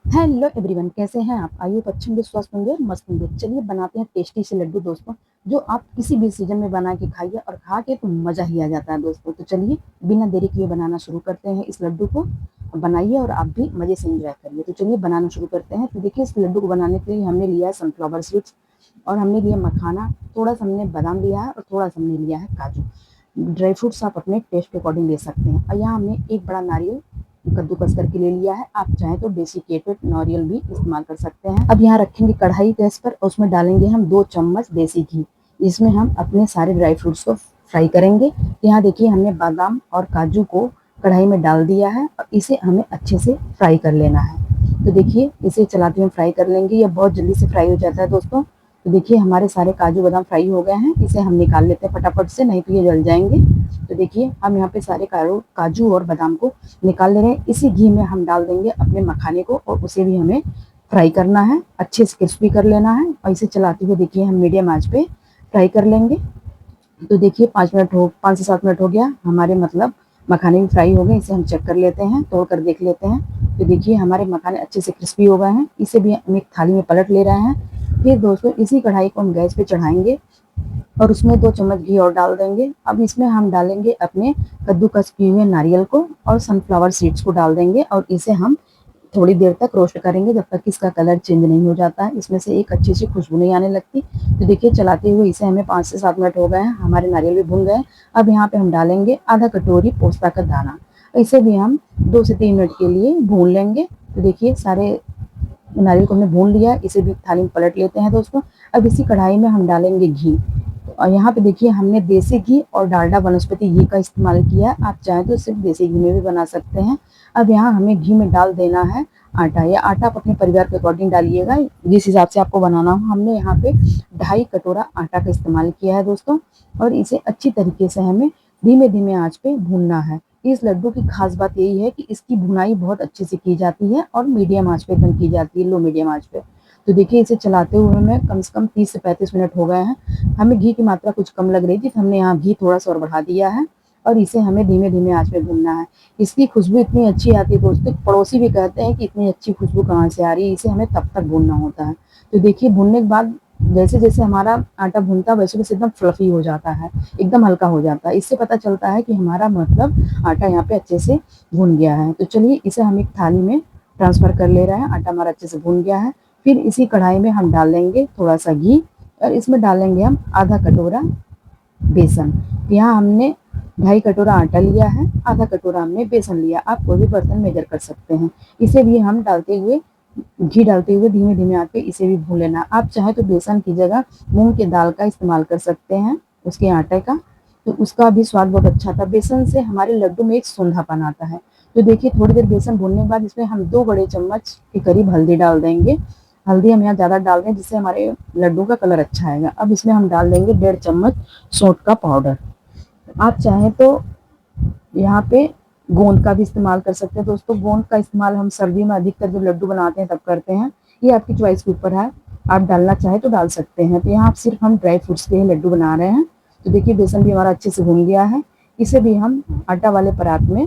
Hello everyone, कैसे हैं आप? आइए अच्छे होंगे, स्वस्थ होंगे, मस्त होंगे। चलिए बनाते हैं टेस्टी से लड्डू दोस्तों, जो आप किसी भी सीजन में बना के खाइए और खा के तो मजा ही आ जाता है दोस्तों। तो चलिए बिना देरी किए बनाना शुरू करते हैं। इस लड्डू को बनाइए और आप भी मजे से एंजॉय करिए। तो चलिए बनाना शुरू करते हैं। तो देखिए, इस लड्डू को बनाने के लिए हमने लिया है सनफ्लावर सीड्स, और हमने लिया मखाना, थोड़ा सा हमने बादाम लिया है और थोड़ा सा हमने लिया है काजू। ड्राई फ्रूट्स आप अपने टेस्ट के अकॉर्डिंग ले सकते हैं। और यहाँ हमने एक बड़ा नारियल कद्दूकस करके ले लिया है। आप चाहें तो डेसिकेटेड नारियल भी इस्तेमाल कर सकते हैं। अब यहाँ रखेंगे कढ़ाई गैस पर, और उसमें डालेंगे हम 2 चम्मच देसी घी। इसमें हम अपने सारे ड्राई फ्रूट्स को फ्राई करेंगे। यहाँ देखिए, हमने बादाम और काजू को कढ़ाई में डाल दिया है और इसे हमें अच्छे से फ्राई कर लेना है। तो देखिए, इसे चलाते हुए फ्राई कर लेंगे। यह बहुत जल्दी से फ्राई हो जाता है दोस्तों। तो देखिए, हमारे सारे काजू बादाम फ्राई हो गए हैं। इसे हम निकाल लेते हैं फटाफट से, नहीं तो ये जल जाएंगे। तो देखिए, हम यहाँ पे सारे काजू और बादाम को निकाल ले रहे हैं। इसी घी में हम डाल देंगे अपने मखाने को, और उसे भी हमें फ्राई करना है, अच्छे से क्रिस्पी कर लेना है। और इसे चलाते हुए देखिए, हम मीडियम आंच पे फ्राई कर लेंगे। तो देखिए, 5 से 7 मिनट हो गया हमारे, मतलब मखाने भी फ्राई हो गए। इसे हम चेक कर लेते हैं, तोड़ कर देख लेते हैं। तो देखिए, हमारे मखाने अच्छे से क्रिस्पी हो गए हैं। इसे भी हम एक थाली में पलट ले रहे हैं। फिर दोस्तों, इसी कढ़ाई को हम गैस पे चढ़ाएंगे और उसमें 2 चम्मच घी और डाल देंगे। अब इसमें हम डालेंगे अपने कद्दूकस किए हुए नारियल को और सनफ्लावर सीड्स को डाल देंगे, और इसे हम थोड़ी देर तक रोस्ट करेंगे, जब तक इसका कलर चेंज नहीं हो जाता है, इसमें से एक अच्छी सी खुशबू नहीं आने लगती। तो देखिए, चलाते हुए इसे हमें 5 से 7 मिनट हो गए हैं। हमारे नारियल भी भुन गए। अब यहाँ पे हम डालेंगे आधा कटोरी पोस्ता का दाना। इसे भी हम 2 से 3 मिनट के लिए भून लेंगे। तो देखिए, सारे नारियल को हमने भून लिया। इसे भी थाली में पलट लेते हैं दोस्तों। अब इसी कढ़ाई में हम डालेंगे घी। और यहाँ पे देखिए, हमने देसी घी और डालडा वनस्पति घी का इस्तेमाल किया है। आप चाहें तो सिर्फ देसी घी में भी बना सकते हैं। अब यहाँ हमें घी में डाल देना है आटा। या आटा आप अपने परिवार के अकॉर्डिंग डालिएगा, जिस हिसाब से आपको बनाना हो। हमने यहाँ पे 2.5 कटोरा आटा का इस्तेमाल किया है दोस्तों, और इसे अच्छी तरीके से हमें धीमे धीमे आंच पे भूनना है। इस लड्डू की खास बात यही है कि इसकी भुनाई बहुत अच्छे से की जाती है और मीडियम आंच पे एकदम की जाती है, लो मीडियम आंच पे। तो देखिए, इसे चलाते हुए हमें कम से कम 30 से 35 मिनट हो गए हैं। हमें घी की मात्रा कुछ कम लग रही थी, तो हमने यहाँ घी थोड़ा सा और बढ़ा दिया है, और इसे हमें धीमे धीमे आंच पे भूनना है। इसकी खुशबू इतनी अच्छी आती है दोस्तों, पड़ोसी भी कहते हैं कि इतनी अच्छी खुशबू कहाँ से आ रही है। इसे हमें तब तक भूनना होता है। तो देखिए, भूनने के बाद जैसे जैसे हमारा आटा भूनता है, वैसे वैसे एकदम फ्लफी हो जाता है, एकदम हल्का हो जाता है। इससे पता चलता है कि हमारा, मतलब आटा यहाँ पे अच्छे से भून गया है। तो चलिए, इसे हम एक थाली में ट्रांसफर कर ले रहे हैं। आटा हमारा अच्छे से भून गया है। फिर इसी कढ़ाई में हम डाल देंगे थोड़ा सा घी, और इसमें डालेंगे हम आधा कटोरा बेसन। यहाँ हमने 2.5 कटोरा आटा लिया है, आधा कटोरा हमने बेसन लिया। आप कोई भी बर्तन मेजर कर सकते हैं। इसे भी हम घी डालते हुए धीमे धीमे आंच पे इसे भी भून लेना। आप चाहे तो बेसन की जगह मूंग की दाल का इस्तेमाल कर सकते हैं, उसके आटे का, तो उसका भी स्वाद बहुत अच्छा था। बेसन से हमारे लड्डू में एक सूंधापन आता है। तो देखिए, थोड़ी देर बेसन भूनने के बाद इसमें हम 2 बड़े चम्मच के करीब हल्दी डाल देंगे। हल्दी हम यहाँ ज़्यादा डाल दें, जिससे हमारे लड्डू का कलर अच्छा आएगा। अब इसमें हम डाल देंगे 1.5 चम्मच सौंठ का पाउडर। आप चाहें तो यहाँ पे गोंद का भी इस्तेमाल कर सकते हैं दोस्तों। गोंद का इस्तेमाल हम सर्दी में अधिकतर जब लड्डू बनाते हैं तब करते हैं। ये आपकी चॉइस के ऊपर है, आप डालना चाहें तो डाल सकते हैं। तो यहाँ सिर्फ हम ड्राई फ्रूट्स के लड्डू बना रहे हैं। तो देखिए, बेसन भी हमारा अच्छे से भून गया है। इसे भी हम आटा वाले परात में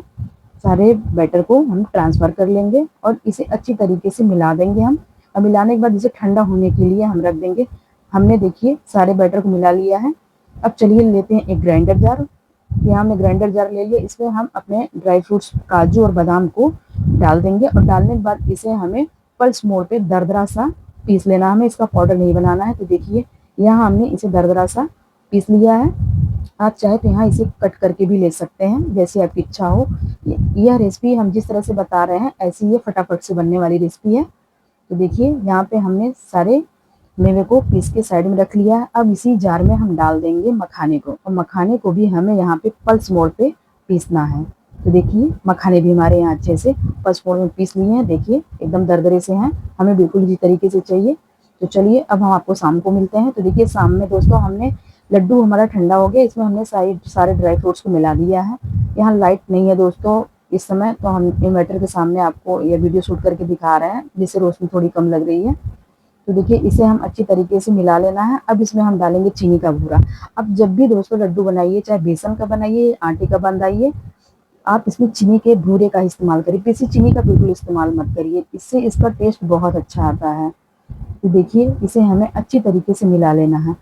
सारे बैटर को हम ट्रांसफर कर लेंगे, और इसे अच्छी तरीके से मिला देंगे हम। और मिलाने के बाद इसे ठंडा होने के लिए हम रख देंगे। हमने देखिए सारे बैटर को मिला लिया है। अब चलिए लेते हैं एक ग्राइंडर जार। यहाँ हमने ग्राइंडर जार ले लिया। इसमें हम अपने ड्राई फ्रूट्स काजू और बादाम को डाल देंगे, और डालने के बाद इसे हमें पल्स मोड पे दरदरा सा पीस लेना। हमें इसका पाउडर नहीं बनाना है। तो देखिए, यहाँ हमने इसे दरदरा सा पीस लिया है। आप चाहे तो यहाँ इसे कट करके भी ले सकते हैं, जैसे आपकी इच्छा हो। यह रेसिपी हम जिस तरह से बता रहे हैं, ऐसी ये फटाफट से बनने वाली रेसिपी है। तो देखिए, यहाँ पे हमने सारे मेवे को पीस के साइड में रख लिया है। अब इसी जार में हम डाल देंगे मखाने को, और मखाने को भी हमें यहाँ पे पल्स मोड पे पीसना है। तो देखिए, मखाने भी हमारे यहाँ अच्छे से पल्स मोड में पीस लिए हैं। देखिए, एकदम दरदरे से हैं, हमें बिल्कुल इसी तरीके से चाहिए। तो चलिए, अब हम आपको शाम को मिलते हैं। तो देखिए, शाम में दोस्तों हमने लड्डू हमारा ठंडा हो गया। इसमें हमने सारे ड्राई फ्रूट्स को मिला दिया है। यहाँ लाइट नहीं है दोस्तों इस समय, तो हम इन्वर्टर के सामने आपको यह वीडियो शूट करके दिखा रहे हैं, जिससे रोशनी थोड़ी कम लग रही है। तो देखिए, इसे हम अच्छी तरीके से मिला लेना है। अब इसमें हम डालेंगे चीनी का बूरा। अब जब भी दोस्तों लड्डू बनाइए, चाहे बेसन का बनाइए, आटे का बनाइए, आप इसमें चीनी के भूरे का इस्तेमाल करिए, पिसी चीनी का बिल्कुल इस्तेमाल मत करिए, इससे इसका टेस्ट बहुत अच्छा आता है। तो देखिए इसे हमें अच्छी तरीके से मिला लेना है।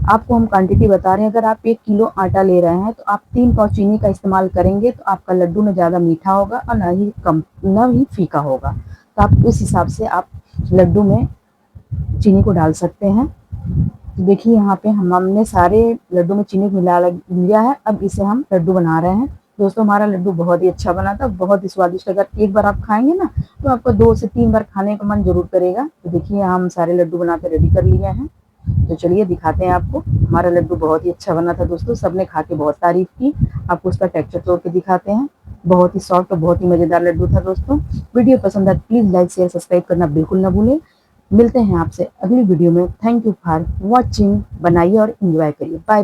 आपको हम क्वांटिटी बता रहे हैं, अगर आप 1 किलो आटा ले रहे हैं तो आप 3 पाव चीनी का इस्तेमाल करेंगे तो आपका लड्डू न ज़्यादा मीठा होगा और न ही फीका होगा। तो आप उस हिसाब से आप लड्डू में चीनी को डाल सकते हैं। तो देखिए यहाँ पे हमने सारे लड्डू में चीनी मिला लिया है। अब इसे हम लड्डू बना रहे हैं। दोस्तों हमारा लड्डू बहुत ही अच्छा बना था, बहुत ही स्वादिष्ट। अगर एक बार आप खाएंगे ना तो आपको 2 से 3 बार खाने का मन जरूर करेगा। तो देखिए हम सारे लड्डू बना के रेडी कर लिए हैं। तो चलिए दिखाते हैं आपको। हमारा लड्डू बहुत ही अच्छा बना था दोस्तों, सबने खा के बहुत तारीफ की। आपको उसका टेक्सचर तोड़ के दिखाते हैं। बहुत ही सॉफ्ट और बहुत ही मजेदार लड्डू था दोस्तों। वीडियो पसंद आए प्लीज लाइक शेयर सब्सक्राइब करना बिल्कुल ना भूलें। मिलते हैं आपसे अगली वीडियो में। Thank you for watching. बनाइए और एंजॉय करिए। बाय।